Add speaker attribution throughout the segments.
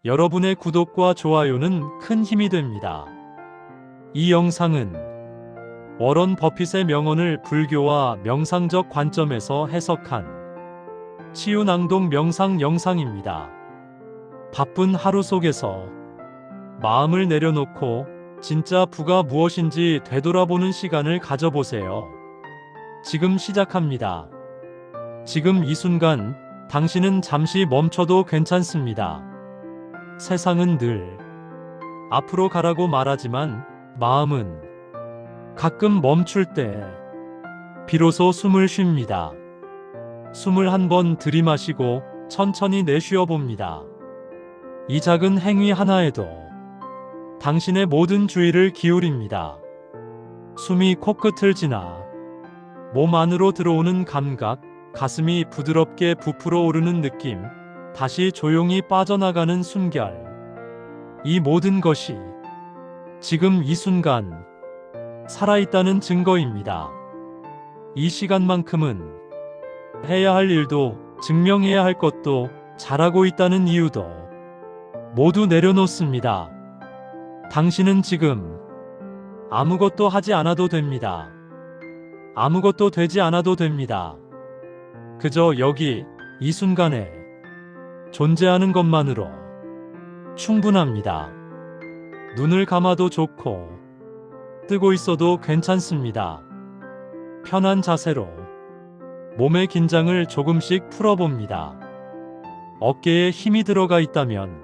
Speaker 1: 여러분의 구독과 좋아요는 큰 힘이 됩니다. 이 영상은 워런 버핏의 명언을 불교와 명상적 관점에서 해석한 치유낭동 명상 영상입니다. 바쁜 하루 속에서 마음을 내려놓고 진짜 부가 무엇인지 되돌아보는 시간을 가져보세요. 지금 시작합니다. 지금 이 순간 당신은 잠시 멈춰도 괜찮습니다. 세상은 늘 앞으로 가라고 말하지만 마음은 가끔 멈출 때 비로소 숨을 쉽니다. 숨을 한 번 들이마시고 천천히 내쉬어 봅니다. 이 작은 행위 하나에도 당신의 모든 주의를 기울입니다. 숨이 코끝을 지나 몸 안으로 들어오는 감각, 가슴이 부드럽게 부풀어 오르는 느낌, 다시 조용히 빠져나가는 숨결. 이 모든 것이 지금 이 순간 살아있다는 증거입니다. 이 시간만큼은 해야 할 일도 증명해야 할 것도 잘하고 있다는 이유도 모두 내려놓습니다. 당신은 지금 아무것도 하지 않아도 됩니다. 아무것도 되지 않아도 됩니다. 그저 여기 이 순간에 존재하는 것만으로 충분합니다. 눈을 감아도 좋고 뜨고 있어도 괜찮습니다. 편한 자세로 몸의 긴장을 조금씩 풀어봅니다. 어깨에 힘이 들어가 있다면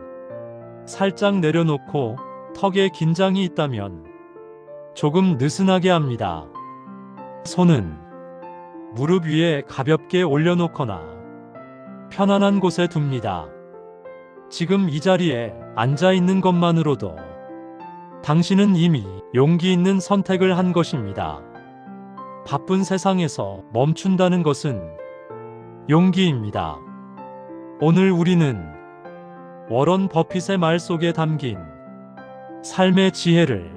Speaker 1: 살짝 내려놓고 턱에 긴장이 있다면 조금 느슨하게 합니다. 손은 무릎 위에 가볍게 올려놓거나 편안한 곳에 둡니다. 지금 이 자리에 앉아 있는 것만으로도 당신은 이미 용기 있는 선택을 한 것입니다. 바쁜 세상에서 멈춘다는 것은 용기입니다. 오늘 우리는 워런 버핏의 말 속에 담긴 삶의 지혜를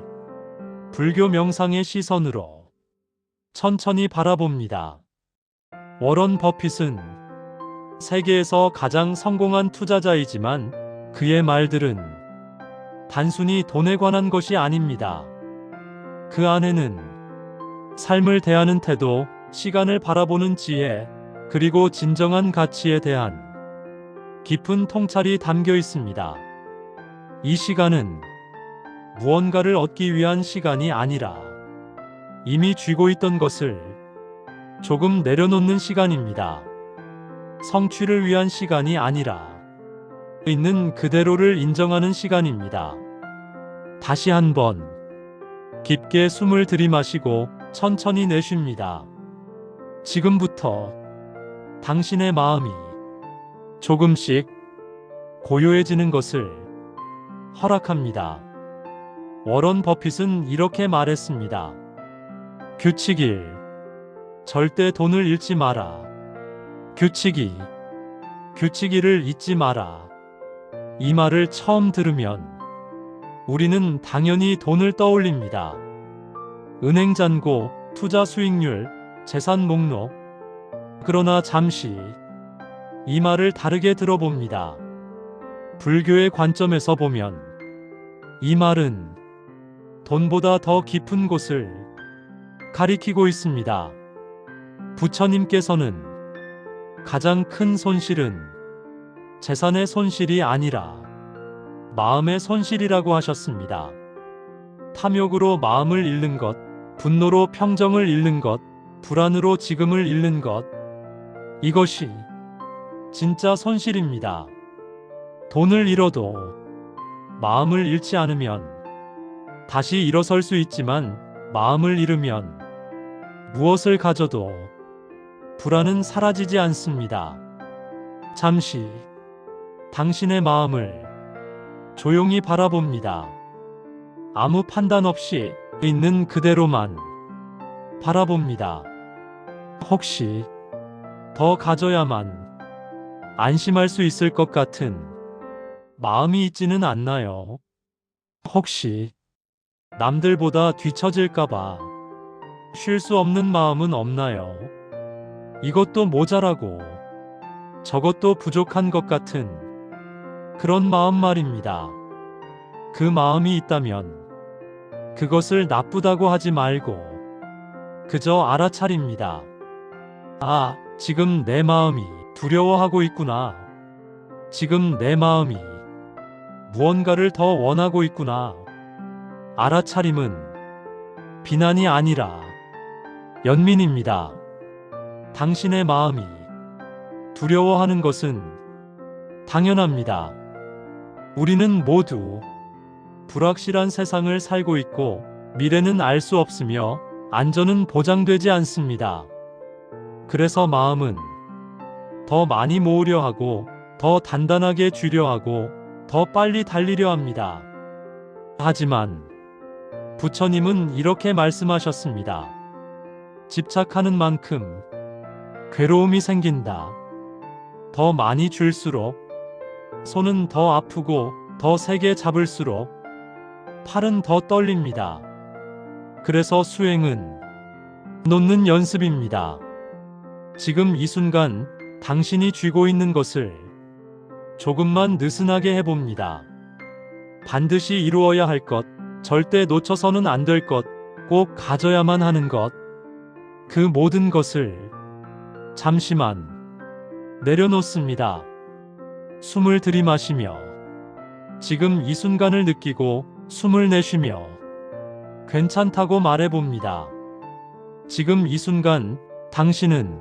Speaker 1: 불교 명상의 시선으로 천천히 바라봅니다. 워런 버핏은 세계에서 가장 성공한 투자자이지만 그의 말들은 단순히 돈에 관한 것이 아닙니다. 그 안에는 삶을 대하는 태도, 시간을 바라보는 지혜, 그리고 진정한 가치에 대한 깊은 통찰이 담겨 있습니다. 이 시간은 무언가를 얻기 위한 시간이 아니라 이미 쥐고 있던 것을 조금 내려놓는 시간입니다. 성취를 위한 시간이 아니라 있는 그대로를 인정하는 시간입니다. 다시 한번 깊게 숨을 들이마시고 천천히 내쉽니다. 지금부터 당신의 마음이 조금씩 고요해지는 것을 허락합니다. 워런 버핏은 이렇게 말했습니다. 규칙 1. 절대 돈을 잃지 마라. 규칙 2. 규칙 1을 잊지 마라. 이 말을 처음 들으면 우리는 당연히 돈을 떠올립니다. 은행 잔고, 투자 수익률, 재산 목록. 그러나 잠시 이 말을 다르게 들어봅니다. 불교의 관점에서 보면 이 말은 돈보다 더 깊은 곳을 가리키고 있습니다. 부처님께서는 가장 큰 손실은 재산의 손실이 아니라 마음의 손실이라고 하셨습니다. 탐욕으로 마음을 잃는 것, 분노로 평정을 잃는 것, 불안으로 지금을 잃는 것, 이것이 진짜 손실입니다. 돈을 잃어도 마음을 잃지 않으면 다시 일어설 수 있지만 마음을 잃으면 무엇을 가져도 불안은 사라지지 않습니다. 잠시 당신의 마음을 조용히 바라봅니다. 아무 판단 없이 있는 그대로만 바라봅니다. 혹시 더 가져야만 안심할 수 있을 것 같은 마음이 있지는 않나요? 혹시 남들보다 뒤처질까봐 쉴 수 없는 마음은 없나요? 이것도 모자라고 저것도 부족한 것 같은 그런 마음 말입니다. 그 마음이 있다면 그것을 나쁘다고 하지 말고 그저 알아차립니다. 아, 지금 내 마음이 두려워하고 있구나. 지금 내 마음이 무언가를 더 원하고 있구나. 알아차림은 비난이 아니라 연민입니다. 당신의 마음이 두려워하는 것은 당연합니다. 우리는 모두 불확실한 세상을 살고 있고 미래는 알 수 없으며 안전은 보장되지 않습니다. 그래서 마음은 더 많이 모으려 하고 더 단단하게 쥐려 하고 더 빨리 달리려 합니다. 하지만 부처님은 이렇게 말씀하셨습니다. 집착하는 만큼 괴로움이 생긴다. 더 많이 줄수록 손은 더 아프고 더 세게 잡을수록 팔은 더 떨립니다. 그래서 수행은 놓는 연습입니다. 지금 이 순간 당신이 쥐고 있는 것을 조금만 느슨하게 해봅니다. 반드시 이루어야 할 것, 절대 놓쳐서는 안 될 것, 꼭 가져야만 하는 것, 그 모든 것을 잠시만 내려놓습니다. 숨을 들이마시며 지금 이 순간을 느끼고 숨을 내쉬며 괜찮다고 말해봅니다. 지금 이 순간 당신은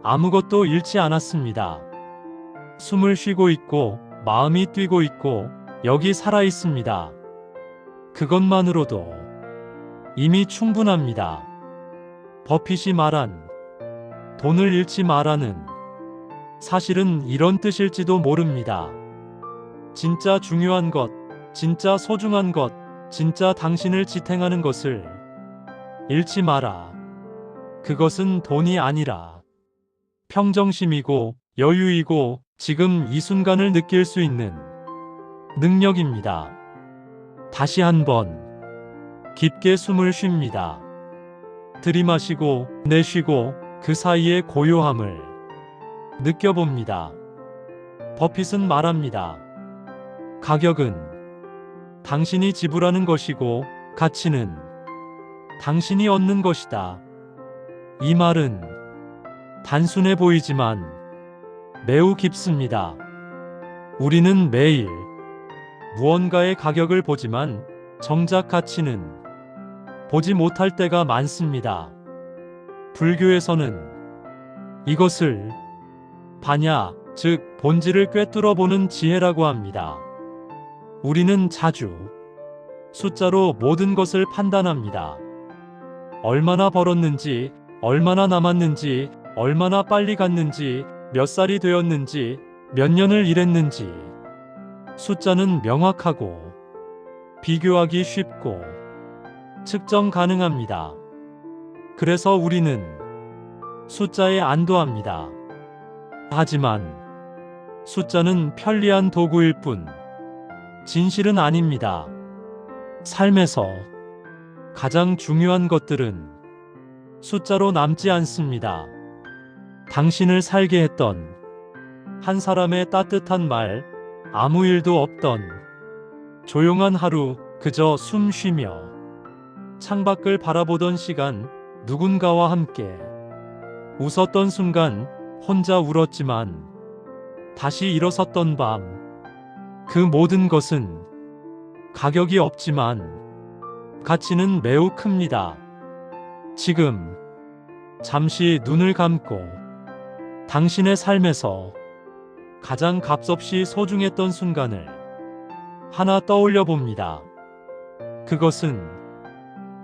Speaker 1: 아무것도 잃지 않았습니다. 숨을 쉬고 있고 마음이 뛰고 있고 여기 살아 있습니다. 그것만으로도 이미 충분합니다. 버핏이 말한 돈을 잃지 마라는 사실은 이런 뜻일지도 모릅니다. 진짜 중요한 것, 진짜 소중한 것, 진짜 당신을 지탱하는 것을 잃지 마라. 그것은 돈이 아니라 평정심이고 여유이고 지금 이 순간을 느낄 수 있는 능력입니다. 다시 한번 깊게 숨을 쉽니다. 들이마시고 내쉬고 그 사이의 고요함을 느껴봅니다. 버핏은 말합니다. 가격은 당신이 지불하는 것이고 가치는 당신이 얻는 것이다. 이 말은 단순해 보이지만 매우 깊습니다. 우리는 매일 무언가의 가격을 보지만 정작 가치는 보지 못할 때가 많습니다. 불교에서는 이것을 반야, 즉 본질을 꿰뚫어 보는 지혜라고 합니다. 우리는 자주 숫자로 모든 것을 판단합니다. 얼마나 벌었는지, 얼마나 남았는지, 얼마나 빨리 갔는지, 몇 살이 되었는지, 몇 년을 일했는지. 숫자는 명확하고 비교하기 쉽고 측정 가능합니다. 그래서 우리는 숫자에 안도합니다. 하지만 숫자는 편리한 도구일 뿐 진실은 아닙니다. 삶에서 가장 중요한 것들은 숫자로 남지 않습니다. 당신을 살게 했던 한 사람의 따뜻한 말, 아무 일도 없던 조용한 하루, 그저 숨 쉬며 창밖을 바라보던 시간, 누군가와 함께 웃었던 순간, 혼자 울었지만 다시 일어섰던 밤, 그 모든 것은 가격이 없지만 가치는 매우 큽니다. 지금 잠시 눈을 감고 당신의 삶에서 가장 값없이 소중했던 순간을 하나 떠올려 봅니다. 그것은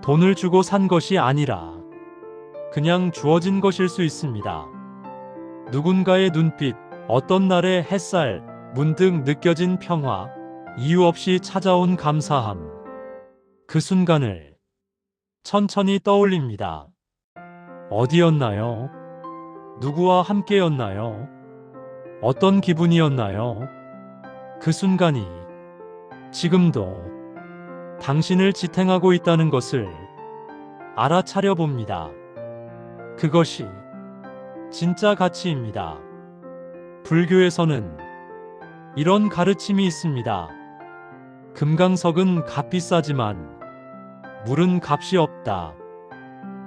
Speaker 1: 돈을 주고 산 것이 아니라 그냥 주어진 것일 수 있습니다. 누군가의 눈빛, 어떤 날의 햇살, 문득 느껴진 평화, 이유 없이 찾아온 감사함. 그 순간을 천천히 떠올립니다. 어디였나요? 누구와 함께였나요? 어떤 기분이었나요? 그 순간이 지금도 당신을 지탱하고 있다는 것을 알아차려 봅니다. 그것이 진짜 가치입니다. 불교에서는 이런 가르침이 있습니다. 금강석은 값비싸지만 물은 값이 없다.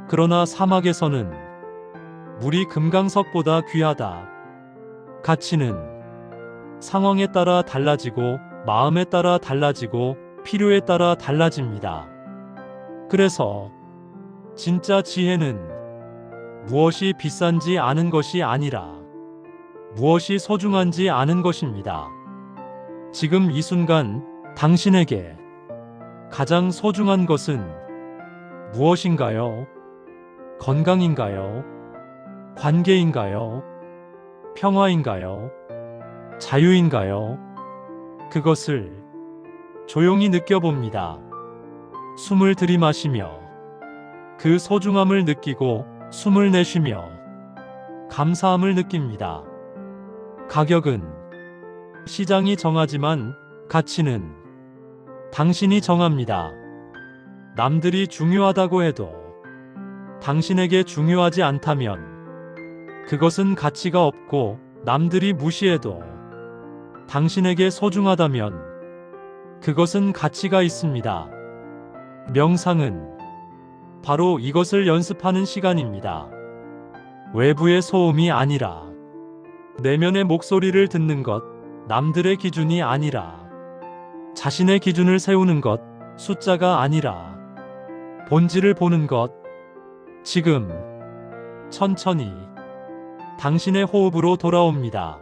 Speaker 1: 그러나 사막에서는 물이 금강석보다 귀하다. 가치는 상황에 따라 달라지고 마음에 따라 달라지고 필요에 따라 달라집니다. 그래서 진짜 지혜는 무엇이 비싼지 아는 것이 아니라 무엇이 소중한지 아는 것입니다. 지금 이 순간 당신에게 가장 소중한 것은 무엇인가요? 건강인가요? 관계인가요? 평화인가요? 자유인가요? 그것을 조용히 느껴봅니다. 숨을 들이마시며 그 소중함을 느끼고 숨을 내쉬며 감사함을 느낍니다. 가격은 시장이 정하지만 가치는 당신이 정합니다. 남들이 중요하다고 해도 당신에게 중요하지 않다면 그것은 가치가 없고, 남들이 무시해도 당신에게 소중하다면 그것은 가치가 있습니다. 명상은 바로 이것을 연습하는 시간입니다. 외부의 소음이 아니라 내면의 목소리를 듣는 것, 남들의 기준이 아니라 자신의 기준을 세우는 것, 숫자가 아니라 본질을 보는 것. 지금 천천히 당신의 호흡으로 돌아옵니다.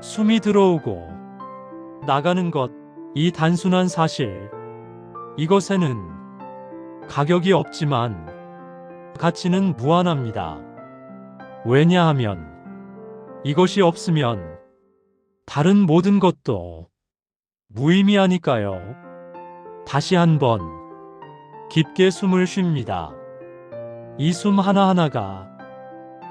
Speaker 1: 숨이 들어오고 나가는 것, 이 단순한 사실, 이것에는 가격이 없지만 가치는 무한합니다. 왜냐하면 이것이 없으면 다른 모든 것도 무의미하니까요. 다시 한번 깊게 숨을 쉽니다. 이 숨 하나하나가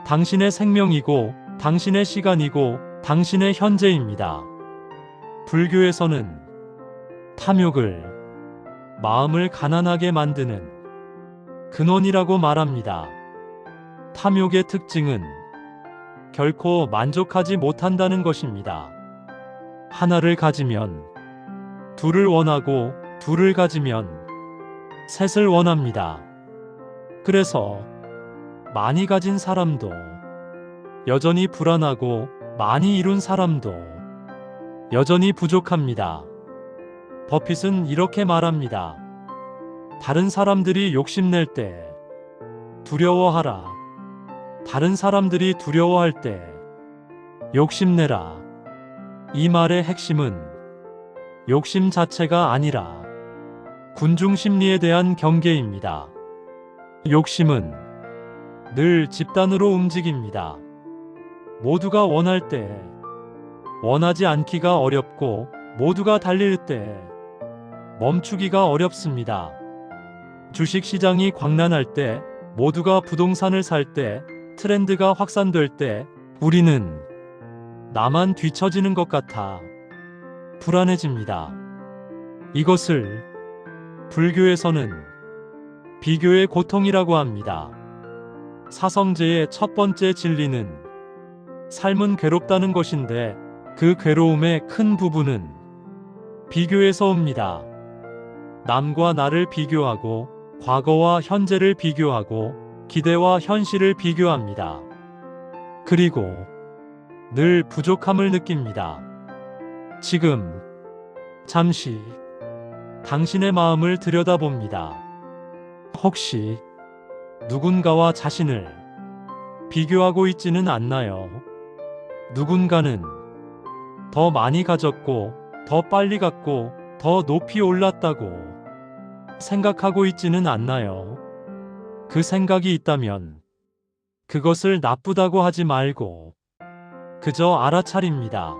Speaker 1: 당신의 생명이고 당신의 시간이고 당신의 현재입니다. 불교에서는 탐욕을 마음을 가난하게 만드는 근원이라고 말합니다. 탐욕의 특징은 결코 만족하지 못한다는 것입니다. 하나를 가지면 둘을 원하고, 둘을 가지면 셋을 원합니다. 그래서 많이 가진 사람도 여전히 불안하고, 많이 이룬 사람도 여전히 부족합니다. 버핏은 이렇게 말합니다. 다른 사람들이 욕심낼 때 두려워하라. 다른 사람들이 두려워할 때 욕심내라. 이 말의 핵심은 욕심 자체가 아니라 군중 심리에 대한 경계입니다. 욕심은 늘 집단으로 움직입니다. 모두가 원할 때 원하지 않기가 어렵고, 모두가 달릴 때 멈추기가 어렵습니다. 주식시장이 광란할 때, 모두가 부동산을 살 때, 트렌드가 확산될 때 우리는 나만 뒤처지는 것 같아 불안해집니다. 이것을 불교에서는 비교의 고통이라고 합니다. 사성제의 첫 번째 진리는 삶은 괴롭다는 것인데, 그 괴로움의 큰 부분은 비교에서 옵니다. 남과 나를 비교하고, 과거와 현재를 비교하고, 기대와 현실을 비교합니다. 그리고 늘 부족함을 느낍니다. 지금 잠시 당신의 마음을 들여다봅니다. 혹시 누군가와 자신을 비교하고 있지는 않나요? 누군가는 더 많이 가졌고, 더 빨리 갔고, 더 높이 올랐다고 생각하고 있지는 않나요? 그 생각이 있다면 그것을 나쁘다고 하지 말고 그저 알아차립니다.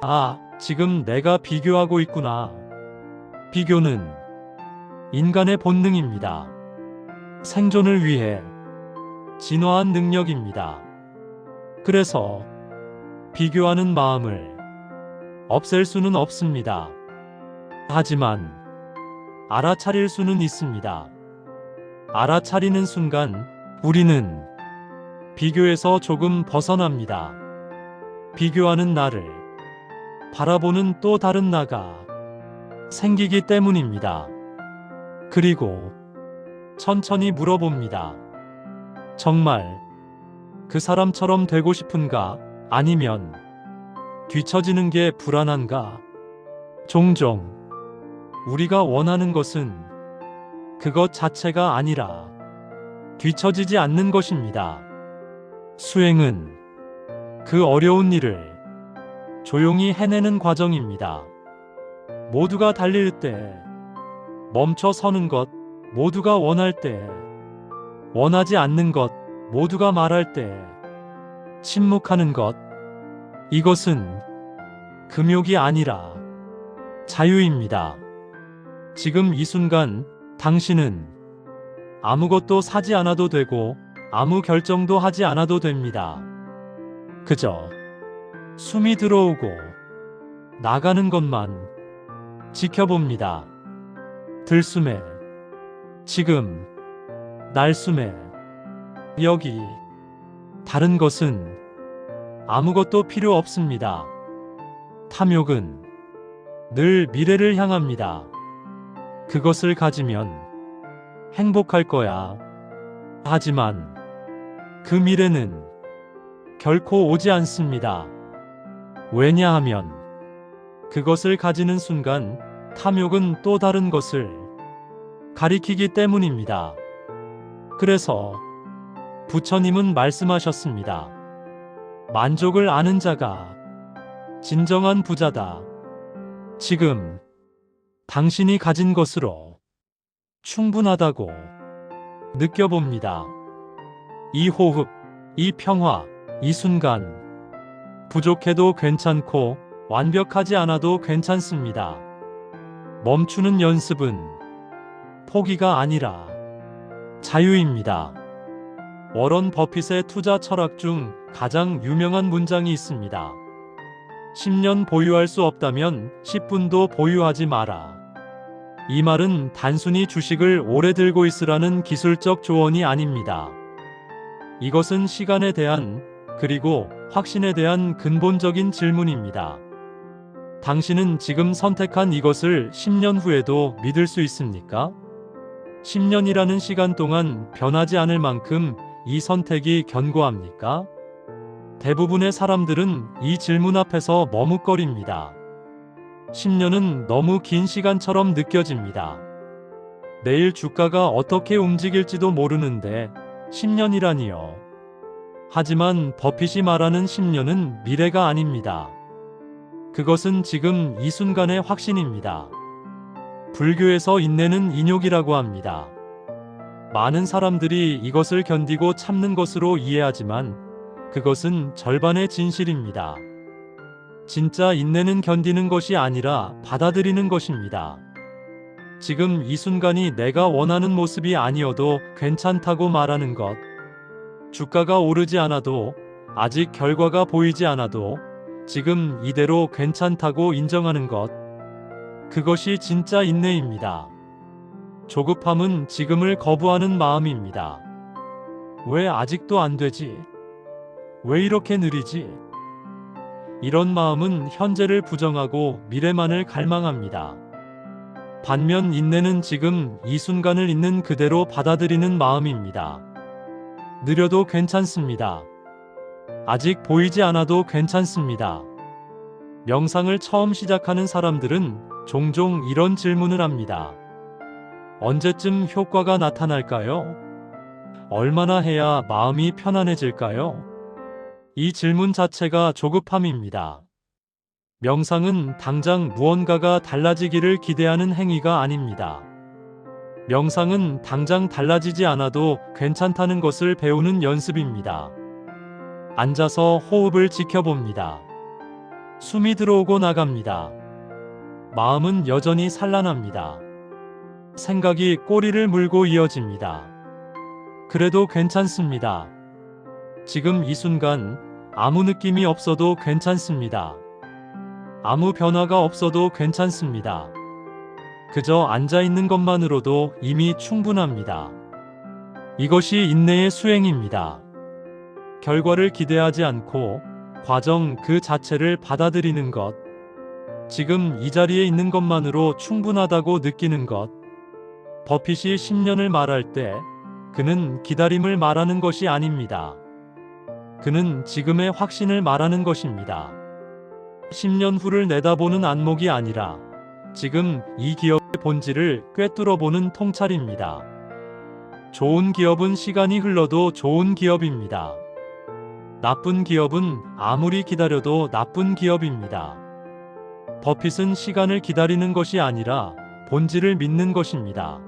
Speaker 1: 아, 지금 내가 비교하고 있구나. 비교는 인간의 본능입니다. 생존을 위해 진화한 능력입니다. 그래서 비교하는 마음을 없앨 수는 없습니다. 하지만 알아차릴 수는 있습니다. 알아차리는 순간 우리는 비교에서 조금 벗어납니다. 비교하는 나를 바라보는 또 다른 나가 생기기 때문입니다. 그리고 천천히 물어봅니다. 정말 그 사람처럼 되고 싶은가? 아니면 뒤처지는 게 불안한가? 종종 우리가 원하는 것은 그것 자체가 아니라 뒤처지지 않는 것입니다. 수행은 그 어려운 일을 조용히 해내는 과정입니다. 모두가 달릴 때 멈춰 서는 것, 모두가 원할 때 원하지 않는 것, 모두가 말할 때 침묵하는 것, 이것은 금욕이 아니라 자유입니다. 지금 이 순간 당신은 아무것도 사지 않아도 되고 아무 결정도 하지 않아도 됩니다. 그저 숨이 들어오고 나가는 것만 지켜봅니다. 들숨에, 지금, 날숨에, 여기, 다른 것은 아무것도 필요 없습니다. 탐욕은 늘 미래를 향합니다. 그것을 가지면 행복할 거야. 하지만 그 미래는 결코 오지 않습니다. 왜냐하면 그것을 가지는 순간 탐욕은 또 다른 것을 가리키기 때문입니다. 그래서 부처님은 말씀하셨습니다. 만족을 아는 자가 진정한 부자다. 지금 당신이 가진 것으로 충분하다고 느껴봅니다. 이 호흡, 이 평화, 이 순간 부족해도 괜찮고 완벽하지 않아도 괜찮습니다. 멈추는 연습은 포기가 아니라 자유입니다. 워런 버핏의 투자 철학 중 가장 유명한 문장이 있습니다. 10년 보유할 수 없다면 10분도 보유하지 마라. 이 말은 단순히 주식을 오래 들고 있으라는 기술적 조언이 아닙니다. 이것은 시간에 대한, 그리고 확신에 대한 근본적인 질문입니다. 당신은 지금 선택한 이것을 10년 후에도 믿을 수 있습니까? 10년이라는 시간 동안 변하지 않을 만큼 이 선택이 견고합니까? 대부분의 사람들은 이 질문 앞에서 머뭇거립니다. 10년은 너무 긴 시간처럼 느껴집니다. 내일 주가가 어떻게 움직일지도 모르는데 10년이라니요. 하지만 버핏이 말하는 10년은 미래가 아닙니다. 그것은 지금 이 순간의 확신입니다. 불교에서 인내는 인욕이라고 합니다. 많은 사람들이 이것을 견디고 참는 것으로 이해하지만 그것은 절반의 진실입니다. 진짜 인내는 견디는 것이 아니라 받아들이는 것입니다. 지금 이 순간이 내가 원하는 모습이 아니어도 괜찮다고 말하는 것, 주가가 오르지 않아도, 아직 결과가 보이지 않아도 지금 이대로 괜찮다고 인정하는 것, 그것이 진짜 인내입니다. 조급함은 지금을 거부하는 마음입니다. 왜 아직도 안 되지? 왜 이렇게 느리지? 이런 마음은 현재를 부정하고 미래만을 갈망합니다. 반면 인내는 지금 이 순간을 있는 그대로 받아들이는 마음입니다. 느려도 괜찮습니다. 아직 보이지 않아도 괜찮습니다. 명상을 처음 시작하는 사람들은 종종 이런 질문을 합니다. 언제쯤 효과가 나타날까요? 얼마나 해야 마음이 편안해질까요? 이 질문 자체가 조급함입니다. 명상은 당장 무언가가 달라지기를 기대하는 행위가 아닙니다. 명상은 당장 달라지지 않아도 괜찮다는 것을 배우는 연습입니다. 앉아서 호흡을 지켜봅니다. 숨이 들어오고 나갑니다. 마음은 여전히 산란합니다. 생각이 꼬리를 물고 이어집니다. 그래도 괜찮습니다. 지금 이 순간 아무 느낌이 없어도 괜찮습니다. 아무 변화가 없어도 괜찮습니다. 그저 앉아있는 것만으로도 이미 충분합니다. 이것이 인내의 수행입니다. 결과를 기대하지 않고 과정 그 자체를 받아들이는 것, 지금 이 자리에 있는 것만으로 충분하다고 느끼는 것. 버핏이 10년을 말할 때 그는 기다림을 말하는 것이 아닙니다. 그는 지금의 확신을 말하는 것입니다. 10년 후를 내다보는 안목이 아니라 지금 이 기업의 본질을 꿰뚫어보는 통찰입니다. 좋은 기업은 시간이 흘러도 좋은 기업입니다. 나쁜 기업은 아무리 기다려도 나쁜 기업입니다. 버핏은 시간을 기다리는 것이 아니라 본질을 믿는 것입니다.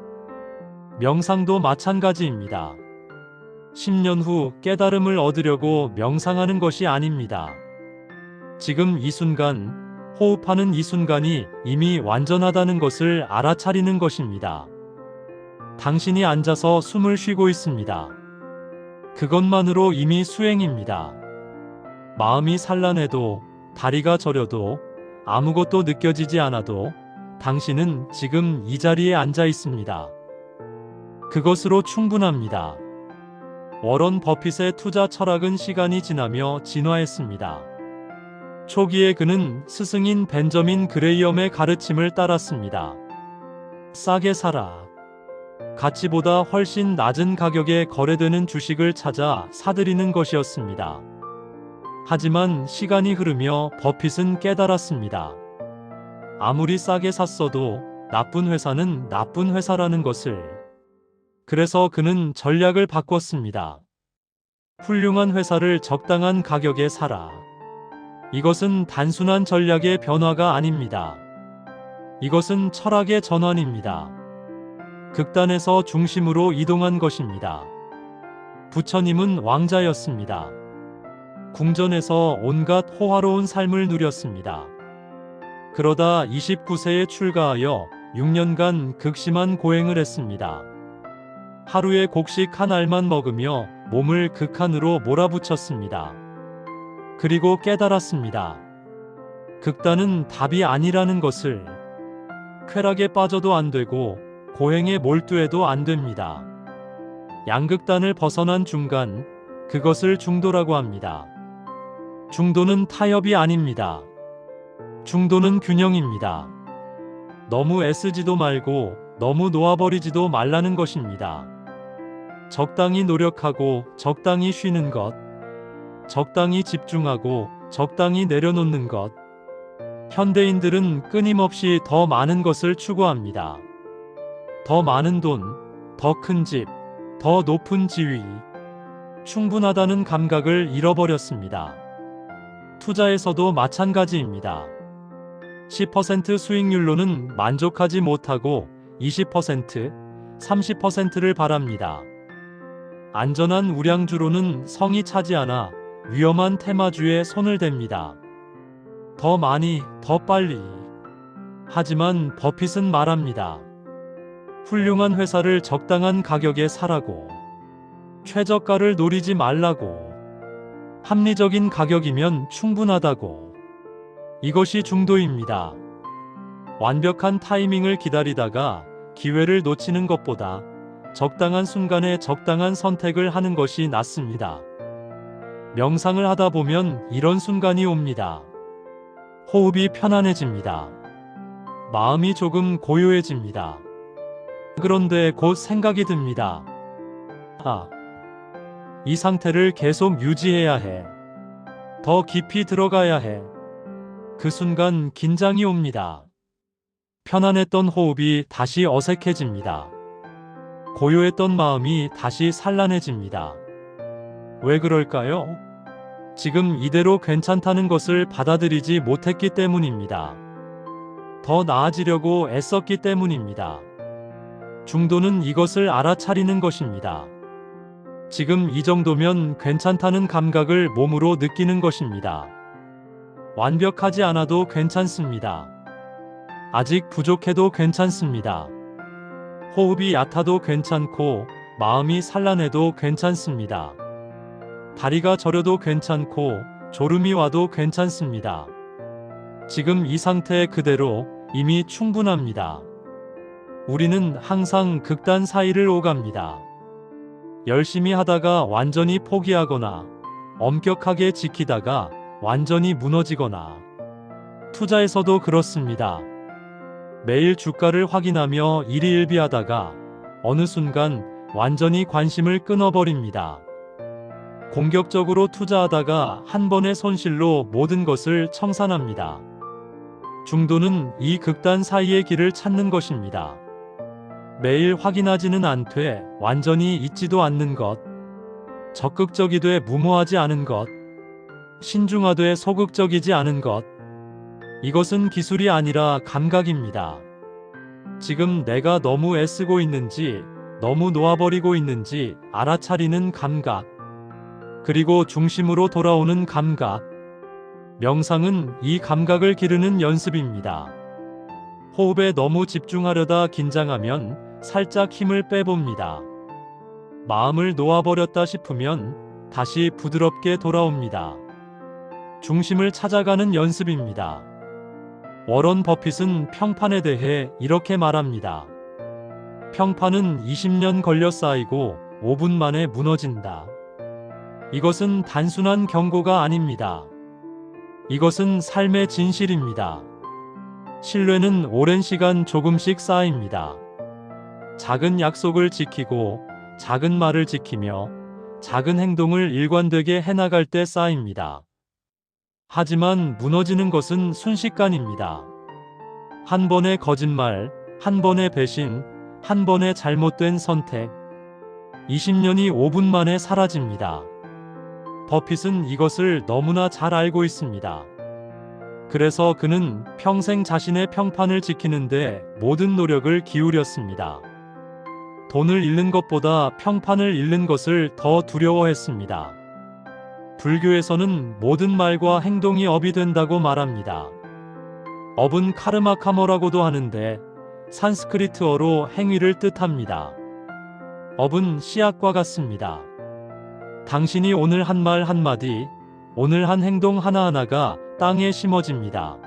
Speaker 1: 명상도 마찬가지입니다. 10년 후 깨달음을 얻으려고 명상하는 것이 아닙니다. 지금 이 순간, 호흡하는 이 순간이 이미 완전하다는 것을 알아차리는 것입니다. 당신이 앉아서 숨을 쉬고 있습니다. 그것만으로 이미 수행입니다. 마음이 산란해도, 다리가 저려도, 아무것도 느껴지지 않아도 당신은 지금 이 자리에 앉아 있습니다. 그것으로 충분합니다. 워런 버핏의 투자 철학은 시간이 지나며 진화했습니다. 초기에 그는 스승인 벤저민 그레이엄의 가르침을 따랐습니다. 싸게 사라. 가치보다 훨씬 낮은 가격에 거래되는 주식을 찾아 사들이는 것이었습니다. 하지만 시간이 흐르며 버핏은 깨달았습니다. 아무리 싸게 샀어도 나쁜 회사는 나쁜 회사라는 것을. 그래서 그는 전략을 바꿨습니다. 훌륭한 회사를 적당한 가격에 사라. 이것은 단순한 전략의 변화가 아닙니다. 이것은 철학의 전환입니다. 극단에서 중심으로 이동한 것입니다. 부처님은 왕자였습니다. 궁전에서 온갖 호화로운 삶을 누렸습니다. 그러다 29세에 출가하여 6년간 극심한 고행을 했습니다. 하루에 곡식 한 알만 먹으며 몸을 극한으로 몰아붙였습니다. 그리고 깨달았습니다. 극단은 답이 아니라는 것을. 쾌락에 빠져도 안 되고 고행에 몰두해도 안 됩니다. 양극단을 벗어난 중간, 그것을 중도라고 합니다. 중도는 타협이 아닙니다. 중도는 균형입니다. 너무 애쓰지도 말고 너무 놓아버리지도 말라는 것입니다. 적당히 노력하고 적당히 쉬는 것, 적당히 집중하고 적당히 내려놓는 것. 현대인들은 끊임없이 더 많은 것을 추구합니다. 더 많은 돈, 더 큰 집, 더 높은 지위. 충분하다는 감각을 잃어버렸습니다. 투자에서도 마찬가지입니다. 10% 수익률로는 만족하지 못하고 20%, 30%를 바랍니다. 안전한 우량주로는 성이 차지 않아 위험한 테마주에 손을 댑니다. 더 많이, 더 빨리. 하지만 버핏은 말합니다. 훌륭한 회사를 적당한 가격에 사라고. 최저가를 노리지 말라고. 합리적인 가격이면 충분하다고. 이것이 중도입니다. 완벽한 타이밍을 기다리다가 기회를 놓치는 것보다 적당한 순간에 적당한 선택을 하는 것이 낫습니다. 명상을 하다 보면 이런 순간이 옵니다. 호흡이 편안해집니다. 마음이 조금 고요해집니다. 그런데 곧 생각이 듭니다. 이 상태를 계속 유지해야 해. 더 깊이 들어가야 해. 그 순간 긴장이 옵니다. 편안했던 호흡이 다시 어색해집니다. 고요했던 마음이 다시 산란해집니다. 왜 그럴까요? 지금 이대로 괜찮다는 것을 받아들이지 못했기 때문입니다. 더 나아지려고 애썼기 때문입니다. 중도는 이것을 알아차리는 것입니다. 지금 이 정도면 괜찮다는 감각을 몸으로 느끼는 것입니다. 완벽하지 않아도 괜찮습니다. 아직 부족해도 괜찮습니다. 호흡이 얕아도 괜찮고 마음이 산란해도 괜찮습니다. 다리가 저려도 괜찮고 졸음이 와도 괜찮습니다. 지금 이 상태 그대로 이미 충분합니다. 우리는 항상 극단 사이를 오갑니다. 열심히 하다가 완전히 포기하거나 엄격하게 지키다가 완전히 무너지거나 투자에서도 그렇습니다. 매일 주가를 확인하며 일희일비하다가 어느 순간 완전히 관심을 끊어버립니다. 공격적으로 투자하다가 한 번의 손실로 모든 것을 청산합니다. 중도는 이 극단 사이의 길을 찾는 것입니다. 매일 확인하지는 않되 완전히 잊지도 않는 것, 적극적이되 무모하지 않은 것, 신중하되 소극적이지 않은 것. 이것은 기술이 아니라 감각입니다. 지금 내가 너무 애쓰고 있는지, 너무 놓아버리고 있는지 알아차리는 감각. 그리고 중심으로 돌아오는 감각. 명상은 이 감각을 기르는 연습입니다. 호흡에 너무 집중하려다 긴장하면 살짝 힘을 빼봅니다. 마음을 놓아버렸다 싶으면 다시 부드럽게 돌아옵니다. 중심을 찾아가는 연습입니다. 워런 버핏은 평판에 대해 이렇게 말합니다. 평판은 20년 걸려 쌓이고 5분 만에 무너진다. 이것은 단순한 경고가 아닙니다. 이것은 삶의 진실입니다. 신뢰는 오랜 시간 조금씩 쌓입니다. 작은 약속을 지키고 작은 말을 지키며 작은 행동을 일관되게 해나갈 때 쌓입니다. 하지만 무너지는 것은 순식간입니다. 한 번의 거짓말, 한 번의 배신, 한 번의 잘못된 선택. 20년이 5분 만에 사라집니다. 버핏은 이것을 너무나 잘 알고 있습니다. 그래서 그는 평생 자신의 평판을 지키는데 모든 노력을 기울였습니다. 돈을 잃는 것보다 평판을 잃는 것을 더 두려워했습니다. 불교에서는 모든 말과 행동이 업이 된다고 말합니다. 업은 카르마카머라고도 하는데 산스크리트어로 행위를 뜻합니다. 업은 씨앗과 같습니다. 당신이 오늘 한 말 한마디, 오늘 한 행동 하나하나가 땅에 심어집니다.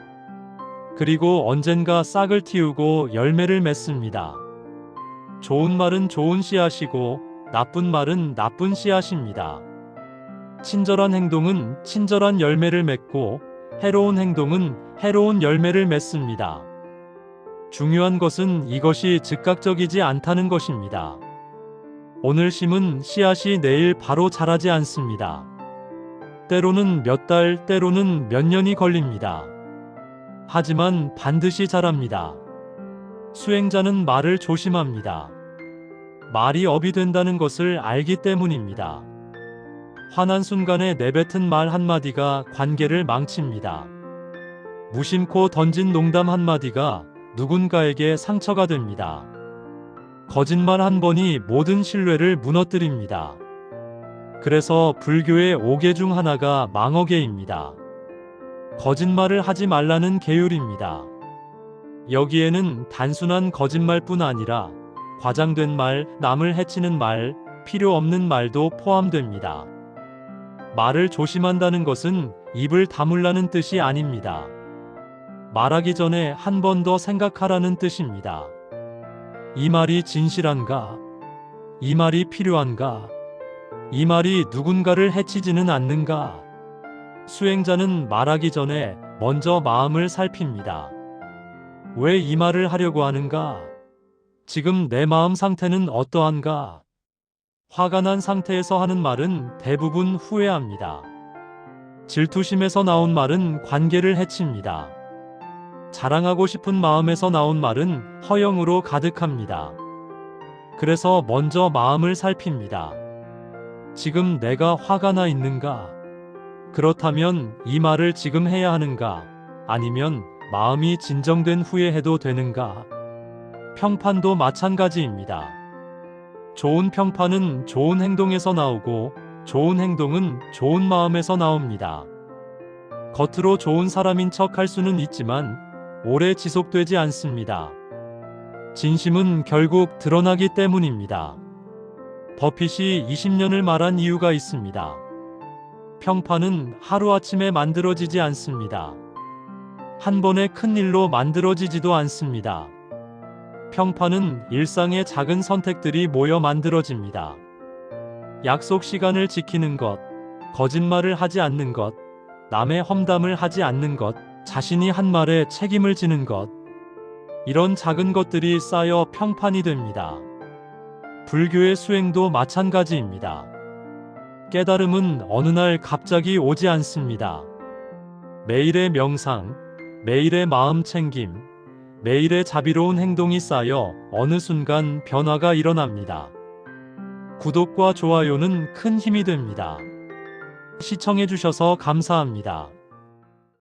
Speaker 1: 그리고 언젠가 싹을 틔우고 열매를 맺습니다. 좋은 말은 좋은 씨앗이고 나쁜 말은 나쁜 씨앗입니다. 친절한 행동은 친절한 열매를 맺고 해로운 행동은 해로운 열매를 맺습니다. 중요한 것은 이것이 즉각적이지 않다는 것입니다. 오늘 심은 씨앗이 내일 바로 자라지 않습니다. 때로는 몇 달, 때로는 몇 년이 걸립니다. 하지만 반드시 자랍니다. 수행자는 말을 조심합니다. 말이 업이 된다는 것을 알기 때문입니다. 화난 순간에 내뱉은 말 한마디가 관계를 망칩니다. 무심코 던진 농담 한마디가 누군가에게 상처가 됩니다. 거짓말 한 번이 모든 신뢰를 무너뜨립니다. 그래서 불교의 5계 중 하나가 망어계입니다. 거짓말을 하지 말라는 계율입니다. 여기에는 단순한 거짓말뿐 아니라 과장된 말, 남을 해치는 말, 필요 없는 말도 포함됩니다. 말을 조심한다는 것은 입을 다물라는 뜻이 아닙니다. 말하기 전에 한 번 더 생각하라는 뜻입니다. 이 말이 진실한가? 이 말이 필요한가? 이 말이 누군가를 해치지는 않는가? 수행자는 말하기 전에 먼저 마음을 살핍니다. 왜 이 말을 하려고 하는가? 지금 내 마음 상태는 어떠한가? 화가 난 상태에서 하는 말은 대부분 후회합니다. 질투심에서 나온 말은 관계를 해칩니다. 자랑하고 싶은 마음에서 나온 말은 허영으로 가득합니다. 그래서 먼저 마음을 살핍니다. 지금 내가 화가 나 있는가? 그렇다면 이 말을 지금 해야 하는가? 아니면 마음이 진정된 후에 해도 되는가? 평판도 마찬가지입니다. 좋은 평판은 좋은 행동에서 나오고 좋은 행동은 좋은 마음에서 나옵니다. 겉으로 좋은 사람인 척 할 수는 있지만 오래 지속되지 않습니다. 진심은 결국 드러나기 때문입니다. 버핏이 20년을 말한 이유가 있습니다. 평판은 하루아침에 만들어지지 않습니다. 한 번의 큰 일로 만들어지지도 않습니다. 평판은 일상의 작은 선택들이 모여 만들어집니다. 약속 시간을 지키는 것, 거짓말을 하지 않는 것, 남의 험담을 하지 않는 것, 자신이 한 말에 책임을 지는 것. 이런 작은 것들이 쌓여 평판이 됩니다. 불교의 수행도 마찬가지입니다. 깨달음은 어느 날 갑자기 오지 않습니다. 매일의 명상, 매일의 마음 챙김, 매일의 자비로운 행동이 쌓여 어느 순간 변화가 일어납니다. 구독과 좋아요는 큰 힘이 됩니다. 시청해주셔서 감사합니다.